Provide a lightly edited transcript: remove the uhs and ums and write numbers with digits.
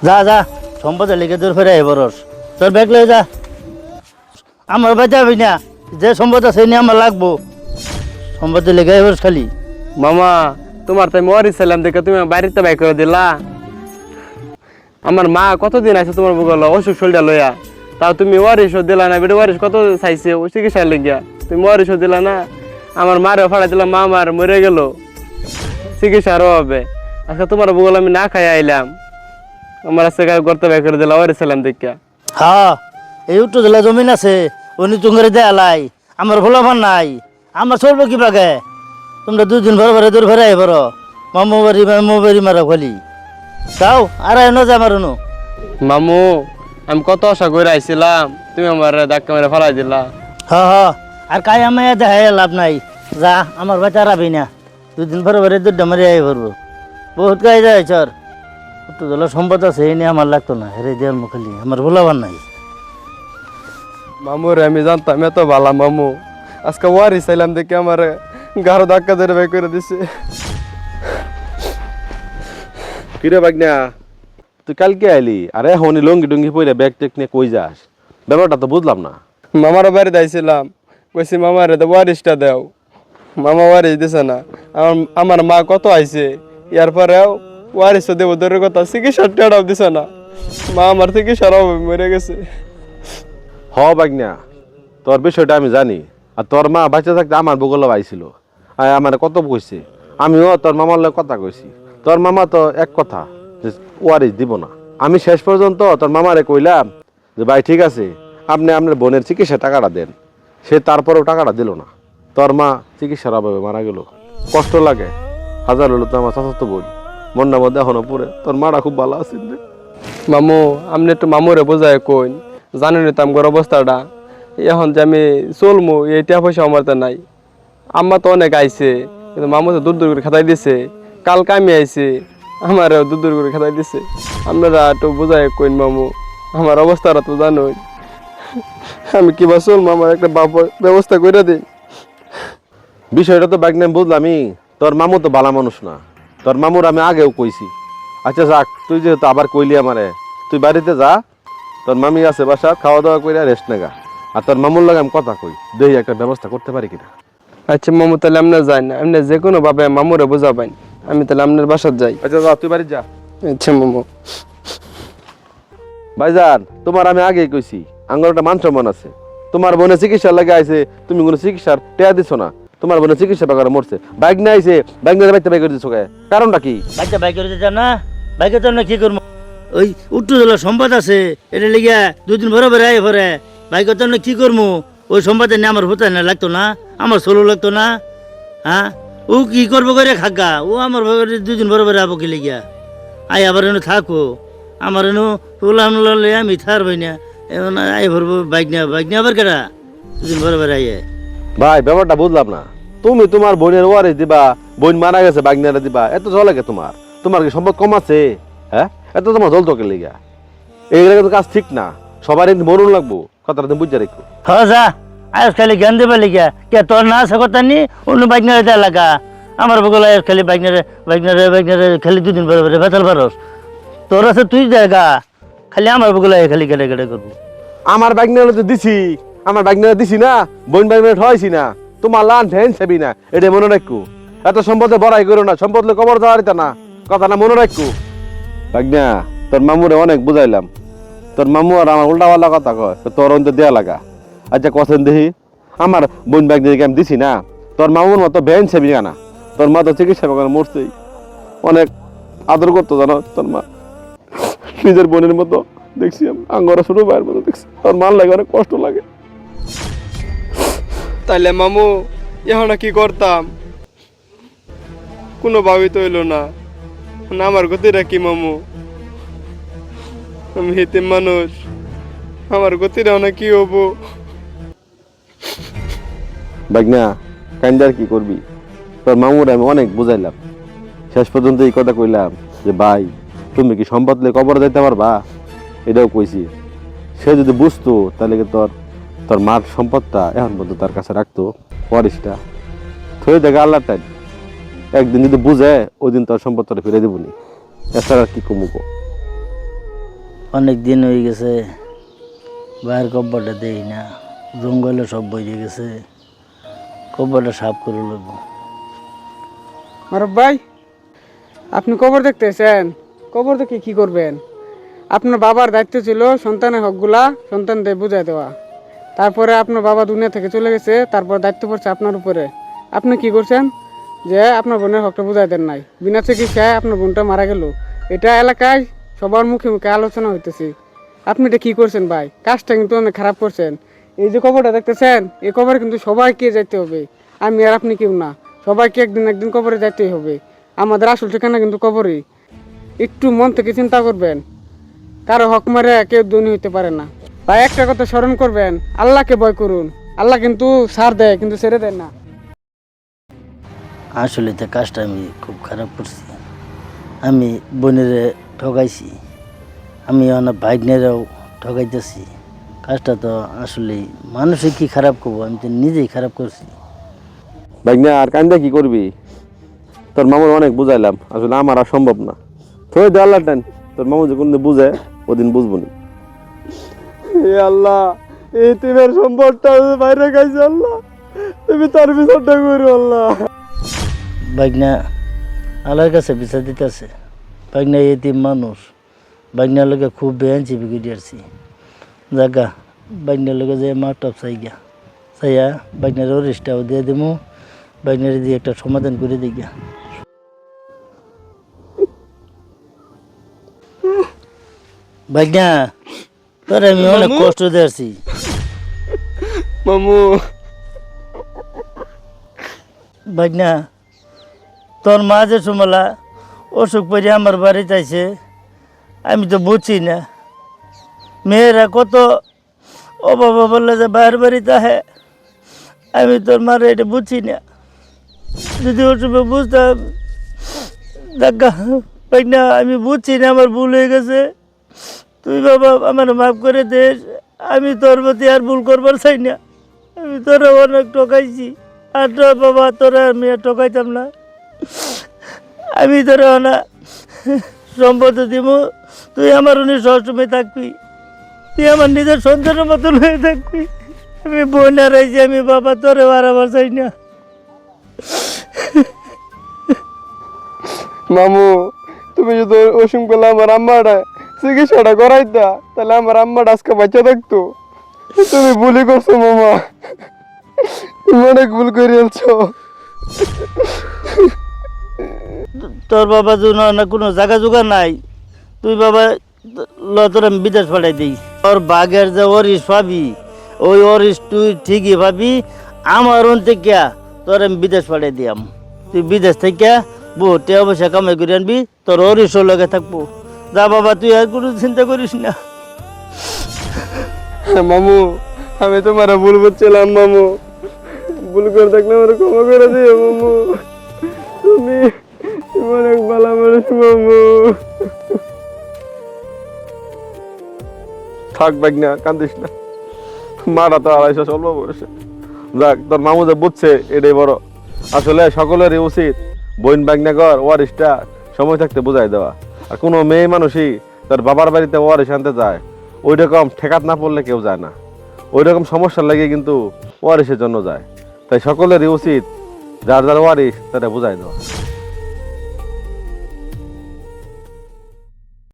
যা যা সম্পদে লিখে তোর ফেরে বরস তোর ব্যাগ লয়ে যা। আমার বাচ্চা হবি না, যে সম্পদ আছে নিয়ে আমার লাগবো। সম্পদে লিখে বরস খালি। মামা তোমার তাই মরি ছিলাম দেখে তুমি বাড়িতে বাই করে দিলা। আমার মা কতদিন আছে তোমার বগল অসুখ শরীরটা লইয়া, তাও তুমি ওয়ারিশও দিলা না। বেটা ওয়ারিশ কত চাইছে ও চিকিৎসা লেগিয়া, তুমি ওয়ারিশও দিলা না। আমার মারেও ফাড়া দিলাম, মা আমার মরে গেল চিকিৎসার অভাবে। আজকে তোমার বগল আমি না খাই আইলাম, আমার আজকে গর্তে বাই করে দিলা ওয়ারিশ ছিলাম দেখা। হ্যাঁ, এই উত্তর জেলা জমিন আছে, উনি তুঙ্গরে দেয়ালাই। আমার ভোলাভান নাই, আমার চলবো কি বাগে? তোমরা দুদিন ভরে ভরে দূর ফেরে আইবার মামু বাড়ি মারা খালি যাও। আর এনো যা মারুনো। মামু আমি কত আশা করে আইছিলাম, তুমি আমার ধাক্কা মেরে ফালাই দিলা। হ্যাঁ, আর কাই আমি দেখাই লাভ নাই। যা, আমার বাচ্চা রাবি না। দুদিন ভরে ভরে দুধটা মারি আই ভরবো। বহুত কাজ যায় চর। উত্তর জেলা সম্পদ আছে, এই নিয়ে আমার লাগতো না। হেরে দেওয়ার মুখালি আমার ভোলাভান নাই। মামু রে আমি জানতাম এত ভালো মামু, আজকে ওয়ারি চাইলাম দেখে আমার গাঢ় ধাক্কা ধরে বাই করে দিছে। কিরে বাগনা, তুই কালকে আইলি আর এখন লঙ্গি টঙ্গি পরে ব্যাগ টেক নিয়ে কই যাস? ব্যাপারটা তো বুঝলাম না। মামার বাড়িতে আইছিলাম, কইছি মামারে তো ওয়ারিশটা দেও। মামা ওয়ারিশ দিছে না। আমার মা কত আইছে, ইয়ার পরেও ওয়ারিশও দেবো দূরের কথা, চিকিৎসার টেটাও দিছে না। মা আমার চিকিৎসার অভাবে মরে গেছে। হ বাগনা, তোর বিষয়টা আমি জানি। আর তোর মা বাচ্চা থাকতে আমার বগলে আইছিল, আর আমার কত কইছে। আমিও তোর মামার লগে কথা কইছি। তোর মামা তো এক কথা যে ওয়ারিশ দিব না। আমি শেষ পর্যন্ত তোর মামারে কইলাম যে ভাই ঠিক আছে, আপনি আপনার বোনের চিকিৎসা টাকাটা দেন। সে তারপরেও টাকাটা দিল না। তোর মা চিকিৎসার অভাবে মারা গেল। কষ্ট লাগে, হাজার হলো তো আমার চাচাতো বোন, মন্নার মধ্যে এখনো পড়ে। তোর মারা খুব ভালো আছেন রে। মামু আপনি একটু মামুরে বোঝায় কইন, জানেন তো আমার অবস্থাটা। এখন যে আমি চলমু এইটা পয়সা আমার তো নাই। আম্মা তো অনেক আইছে, কিন্তু মামু তো দূর দূর করে খাতাই দিছে। কালকে আমি আইছি, আমারও দূর দূর করে খাতাই দিছে। আপনারা একটু বোঝায় কইন মামু, আমার অবস্থাটা তো জানোই। আমি কিবা চলমু, আমার একটা ব্যবস্থা করে দিন। বিষয়টা তো বাগনাম বুঝলামই। তোর মামু তো ভালো মানুষ না। তোর মামুর আমি আগেও কইছি। আচ্ছা যাক, তুই যেহেতু আবার কইলি আমারে, তুই বাড়িতে যা। তোর মামি আছে বাসা, খাওয়া দাওয়া করে রেস্ট নেগা। আর তোর মামুর লাগে আমি কথা কই, দেখি একটা ব্যবস্থা করতে পারি কিনা। আচ্ছা মামু, তাহলে আপনার যাই না, আপনি যে কোনো ভাবে মামুরে বোঝাবেন। আমি তাহলে আপনার বাসার যাই। আচ্ছা যা, তুই বাড়ি যা। আচ্ছা মামু। ভাইজান, তোমার আমি আগেই কইছি, আঙ্গর একটা মান সম্মান আছে। তোমার বোনের চিকিৎসার লাগে আইছে, তুমি কোনো চিকিৎসার টেয়া দিছো না। তোমার বোনের চিকিৎসা বেকার মরছে, বাইক না আইছে, বাইক না বাইতে বাইক করে দিছো কে? কারণটা কি? বাচ্চা বাইক করে দিতাম না, বাইকের তো কি করবো? ওই উত্তর জেলা সম্পদ আছে, এটা লিগিয়া দুদিন ভরে ভরে আই ভরে। বাইকের তো কি করবো? ওই সম্পদে নিয়ে আমার হতে না লাগতো না, আমার সোলো লাগতো না। হ্যাঁ, ও কি করবো করে খাগা? ও আমার দুদিন ভরে ভরে আবো কি লিগিয়া? আই আবার এনে থাকো, আমার এনে পোলাম ললে আমি থার ভাই না। এখন আই ভরবো বাইক নিয়ে আবার কেরা দুদিন ভরে ভরে আইয়ে। ভাই ব্যাপারটা বুঝলাম না। তুমি তোমার বোনের ওয়ারিস দিবা, বোন মারা গেছে বাগনারা দিবা, এত জল লাগে তোমার? তোমার কি সম্পদ কম আছে? হ্যাঁ, এত তোমার জল তোকে লেগা এইগুলা কিন্তু কাজ ঠিক না। সবার এমনি মরুন লাগবো, কথাটা তুমি বুঝে রেখো। হ্যাঁ যা, আজ খালি জ্ঞান দেবা লিগা কে তোর না আছে কথা নি অন্য বাইক নিয়ে দেয়া লাগা। আমার বগলে খালি বাইক নিয়ে খালি দুদিন পরে পরে বেতাল পারস। তোর আছে তুই জায়গা, খালি আমার বগলে খালি কেটে কেটে করবো। আমার বাগনারা তো দিছি, আমার বাগনারা দিছি না, বোন বাগনারা ঠয়ছি না। তোমার লান ঠেন সেবি না, এটা মনে রাখো। এত সম্পদে বড়াই করো না, সম্পদ কবর দেওয়ার না, কথা না মনে রাখো। বাগনা, তোর মামুরে অনেক বুঝাইলাম, তোর মামু আর আমার উল্টা পাল্টা কথা কয়, তোর অন্ত দেয়া লাগা। আচ্ছা কথা দেখি, আমার বোন বাগনাকে আমি দিছি না, তোর মামুর মতো ভ্যান সেবি না। তোর মা তো চিকিৎসা করে মরছেই, অনেক আদর করতো জানো তোর মা, নিজের বোনের মতো দেখছি। আঙ্গরা ছোট ভাইয়ের মতো দেখছি। তোর মার লাগে অনেক কষ্ট লাগে। তাইলে মামু এখন কি করতাম? কোনো ভাবি তো হইলো না। আমার গতিটা কি মামু? আমি হিতিম মানুষ, আমার গতিটা না কি হবো? বাগনা, কান্দার কি করবি? তোর মামুর আমি অনেক বুঝাইলাম, শেষ পর্যন্ত এই কথা কইলাম যে ভাই তুমি কি সম্পদ লে কবর যাইতে পারবা, এটাও কইছি। সে যদি বুঝতো তাহলে কি তোর তোর মার সম্পদটা এখন পর্যন্ত তার কাছে রাখতো, ওয়ারিসটা থয়ে দেখে আল্লাহ টাইম। একদিন যদি বুঝে ওই দিন তোর সম্পদটা ফিরে দিবনি, এছাড়া কি কমুকো। অনেক দিন হয়ে গেছে বাইরের কব্বরটা দেই না, জঙ্গলে সব বইয়ে গেছে, কব্বরটা সাফ করে লাগবো। মারব ভাই, আপনি কবর দেখতেছেন, কবর দেখে কি করবেন? আপনার বাবার দায়িত্ব ছিল সন্তানের হকগুলা সন্তানদের বুঝাই দেওয়া। তারপরে আপনার বাবা দুনিয়া থেকে চলে গেছে, তারপর দায়িত্ব পড়ছে আপনার উপরে। আপনি কি করছেন যে আপনার বোনের হকটা বুঝাই দেন নাই? বিনা চিকিৎসায় আপনার বোনটা মারা গেল, এটা এলাকায় সবার মুখে মুখে আলোচনা হইতেছে। আপনি এটা কি করছেন ভাই? কাজটা কিন্তু অনেক খারাপ করছেন। এই যে কবরটা দেখতেছেন, এই কবর কিন্তু সবাইকে যাইতে হবে, আমি আর আপনি কেউ না, সবাইকে একদিন একদিন কবরে যাইতেই হবে। আমাদের আসল ঠিকানা কিন্তু কবরই। একটু মন থেকে চিন্তা করবেন, কারো হক মারে কেউ ধনী হইতে পারে না ভাই। একটা কথা স্মরণ করবেন, আল্লাহকে ভয় করুন। আল্লাহ কিন্তু ছাড় দেয়, কিন্তু ছেড়ে দেয় না। আসলে তো কাজটা আমি খুব খারাপ করছি, আমি বোনেরে ঠকাইছি, আমি অনেক ভাইনেরাও ঠকাইতেছি। কাজটা তো আসলে মানুষে কি খারাপ করবো, আমি তো নিজেই খারাপ করছি। ভাগনা আর কান্দা কি করবি? তোর মামুর অনেক বুঝাইলাম, আসলে আমার আর সম্ভব না। থই দে আল্লাহ টান, তোর মামু যখন বুঝে ওদিন বুঝবো নি। এ আল্লাহ, এই তিমের সম্পদটা বাইরে খাইছে আল্লাহ, তুমি তার বিচারটা করো আল্লাহ। বাগনা আল্লাহর কাছে বিচার দিতেছে। বাগনা এতিম মানুষ, বাগনার লোকে খুব বেআইনছি বিগড়ে আসছি। জাগা বাগনার লোকে যে মা টপ চাইগা চাইয়া বাগনার ওরিসটাও দিয়ে দেবো, বাগনার দিয়ে একটা সমাধান করে দিই গা। বাগনা তোর আমি অনেক কষ্ট দিয়েছি। মামু, বাগনা তোর মা যে সুমলা অসুখ পরে আমার বাড়িতে আইছে, আমি তো বুঝছি না। মেয়েরা কত অভাব বললে যে বাইরের বাড়িতে আহে, আমি তোর মারে এটা বুঝছি না। যদি অসুখে বুঝতাম, দেখা বাগনা আমি বুঝছি না, আমার ভুল হয়ে গেছে। তুই বাবা আমার মাফ করে দে, আমি তোর প্রতি আর ভুল করবার চাই না। আমি তোরা অনেক ঠকাইছি, আর তো বাবা তোরা আমি আর ঠকাইতাম না। আমি তোরা না সম্পদ দিব, তুই আমার উনি সবসময় থাকবি, তুই আমার নিজের সন্তানের মতন হয়ে থাকবি। আমি বোন হারাইছি, আমি বাবা তোরে হারাবার চাই না। মামু, তুমি যদি ওসুম করলে আমার আম্মাটা চিকিৎসাটা করাইতা, তাহলে আমার আম্মাটা আজকে বাচ্চা থাকতো। তুমি ভুলই করছো মামা, তুমি অনেক ভুল করে আলছো। তোর বাবা যদি না কোনো জায়গা জোগা নাই, তুই বাবা তোর আমি বিদেশ পাঠাই দিই। তোর বাঘের যে অরিস পাবি, ওই অরিস তুই ঠিকই পাবি। আমার অন থেকে তোর আমি বিদেশ পাঠাই দিয়াম। তুই বিদেশ থেকে বহুত টাকা পয়সা কামাই করে আনবি, তোর অরিসও লগে থাকবো। যা বাবা, তুই আর কোনো চিন্তা করিস না। মামু, আমি তোমার ভুল বুঝছিলাম মামু, ভুল করে থাকলে আমার ক্ষমা করে দিও মামু। তুমি তুমি অনেক ভালো মানুষ মামু। থাক ভাগনা, কান্দিস না। মারা তো 250 অল্প বয়সে। যাক, তোর মামু যে বুঝছে এটাই বড়। আসলে সকলেরই উচিত বোন ভাগনাগর ওয়ারিসটা সময় থাকতে বুঝাই দেওয়া। আর কোনো মেয়ে মানুষই তার বাবার বাড়িতে ওয়ারিস আনতে যায়, ওই রকম ঠেকাত না পড়লে কেউ যায় না। ওই রকম সমস্যার লাগে কিন্তু ওয়ারিসের জন্য যায়। তাই সকলেরই উচিত যার যার ওয়ারিস তারা বুঝাই দেওয়া।